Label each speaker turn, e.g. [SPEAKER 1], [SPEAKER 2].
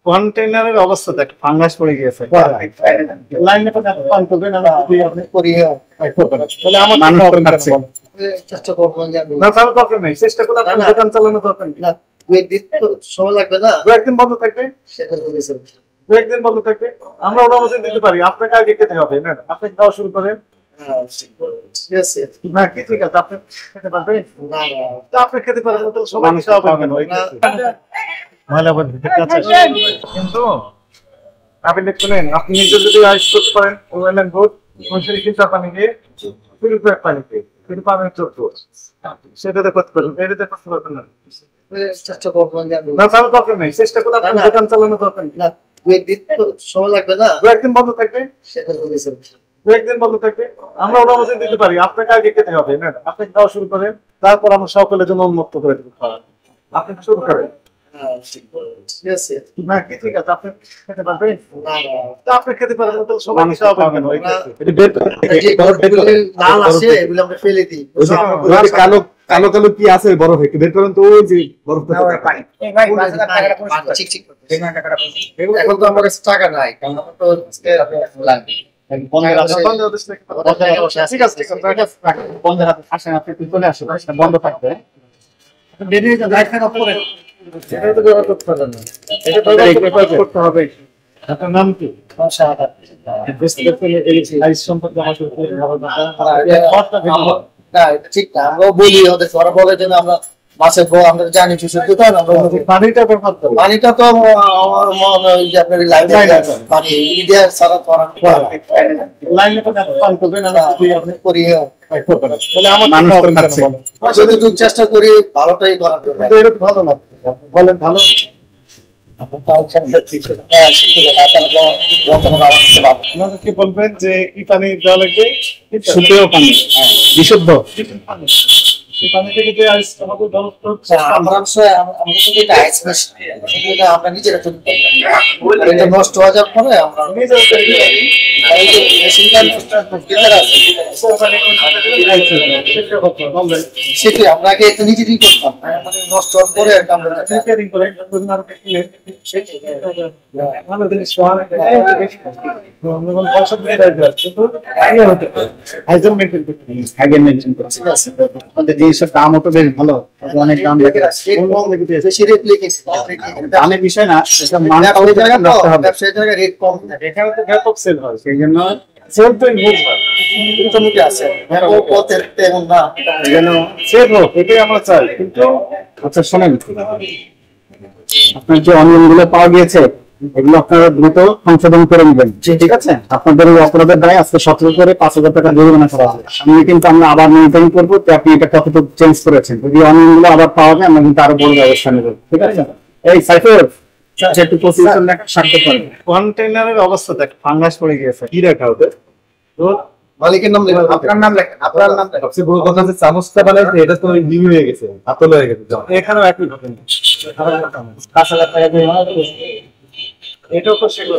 [SPEAKER 1] কন্টেইনারের অবস্থা দেখ, ফাঙ্গাস পড়ে গিয়েছে। লাইনে তো পান করবেন না, আপনি করিয়ে তাহলে আমার মানুষ খাচ্ছে।
[SPEAKER 2] চেষ্টা করবো
[SPEAKER 1] না তাহলে দরকার নেই, চেষ্টা করলে আপনার দোকান চালানো দরকার নেই।
[SPEAKER 2] না, সময় লাগবে না,
[SPEAKER 1] দু একদিন বন্ধ থাকবে,
[SPEAKER 2] সেটা বলেছেন।
[SPEAKER 1] দু একদিন বন্ধ থাকবে, আমরা অনুমতি দিতে পারি। আপনাকে আগে খেতে হবে না, আপনি খাওয়া শুরু করেন।
[SPEAKER 2] ঠিক আছে
[SPEAKER 1] না কি ঠিক আছে, আপনি খেতে পারবেন
[SPEAKER 2] না
[SPEAKER 1] তা আপনি খেতে পারেন না, তাহলে সবাই খাওয়াবেন কেন? ময়লা বন্ধ কিন্তু আপনি দেখলেন, আপনি নিজে যদি আইস করতে পারেন ওয়েলেন গুড মশারি ফিল্টার পানি দিয়ে পিউরিফায়ার পানি দিয়ে কিন্তু পাবেন চোখ সেটাতে করতে পারবেন, এটাতে করতে পারবেন না।
[SPEAKER 2] চেষ্টা করবো
[SPEAKER 1] না তাহলে দরকার নেই, চেষ্টা করলে আপনার দোকান চালানো দরকার নেই।
[SPEAKER 2] না, সময় লাগবে না,
[SPEAKER 1] দু একদিন বন্ধ থাকবে,
[SPEAKER 2] সেটা বলেছেন।
[SPEAKER 1] দু একদিন বন্ধ থাকবে, আমরা অনুমতি দিতে পারি। আপনাকে আগে খেতে হবে না, আপনি খাওয়া শুরু করেন, তারপর আমরা সকলের জন্য উন্মুক্ত করে দেবো খাওয়া। আপনি শুরু করেন।
[SPEAKER 2] ঠিক আছে
[SPEAKER 1] না কি ঠিক আছে, আপনি খেতে পারবেন
[SPEAKER 2] না
[SPEAKER 1] তা আপনি খেতে পারেন না, তাহলে সবাই খাওয়াবেন কেন?
[SPEAKER 2] লাল আছে এগুলো আমরা ফেলে দিই।
[SPEAKER 3] কালো কালো কালো কি আছে বরফ একটু বের করেন তো, ওই যে বরফ
[SPEAKER 2] ঠিক ঠিক এখন তো আমার কাছে টাকা নাই, কারণ আমার তো লাগবে।
[SPEAKER 1] ঠিক আছে বন্ধের হাতে আসেন, আপনি চলে আসুন, বন্ধ থাকবে করতে হবে। আপনার নাম কি? সম্পর্কে
[SPEAKER 2] না ঠিক না, আমরাও বলি ওদের, ওরা বলে যে আমরা মাছের বউ আমরা জানি শুধু তাই না,
[SPEAKER 1] পানিটা
[SPEAKER 2] পানিটা তো আমার মনে হয় যে আপনার পানি ইন্ডিয়া সারা
[SPEAKER 1] লাইনে পান করবেন না,
[SPEAKER 2] আপনি করিয়ে
[SPEAKER 1] তাহলে আমার মানুষ খাচ্ছে।
[SPEAKER 2] যদি চেষ্টা করি ভালোটাই করার জন্য,
[SPEAKER 1] এটা ভালো না, বলেন ভালো। কি বলবেন যে কি পানি দেওয়া লাগবে? সুপেয় পানি, বিশুদ্ধ পানি থেকে যে আইস আমাদের
[SPEAKER 2] আমরা নিজেরা নষ্ট হয়ে যাওয়ার পরে আমরা সেটাই আমরা আগে নিজেরই করতাম, নষ্ট হওয়ার পরে
[SPEAKER 1] জিনিসের দাম তো বেশ ভালো, অনেক দাম দামের বিষয় না,
[SPEAKER 2] ব্যবসায়ী জায়গায় রেট কম থাকে,
[SPEAKER 1] এখানে তো ব্যাপক সেল হয়, সেই জন্য সেল তো
[SPEAKER 2] মোটামুটি আছে তেমন না,
[SPEAKER 1] যেন সেল হোক এটাই আমরা চাই। কিন্তু আচ্ছা শোনেন, আপনার যে অনিয়মগুলো পাওয়া গিয়েছে এগুলো আপনারা দ্রুত সংশোধন করে নেবেন, ঠিক আছে? আপনাদের এই অপরাধের দায় আজকে 17 করে 5,000 টাকা জরিমানা করা হবে। সামনে কিন্তু আমরা আবার মনিটরিং করবো যে আপনি এটা কতটুকু চেঞ্জ করেছেন। যদি অনিয়মগুলো আবার পাওয়া যায় আমরা কিন্তু আরো বড় ব্যবস্থা নেব, ঠিক আছে? এই সাইফুল একটু পজিশন দেখা সাক্ষ্য করেন। কন্টেইনারের অবস্থা দেখ, ফাঙ্গাস পড়ে গিয়েছে।
[SPEAKER 3] কি রাখা ওতে?
[SPEAKER 2] মালিকের নাম লেখা, আপনার নাম লেখা, আপনার নাম লেখা।
[SPEAKER 3] সবচেয়ে বড় কথা হচ্ছে চামচটা বানাইছে এটা তো নিউ হয়ে গেছে, আতল হয়ে গেছে।
[SPEAKER 1] এখানেও একই ঘটনা, 5,000 টাকা এটাও তো সেগুলো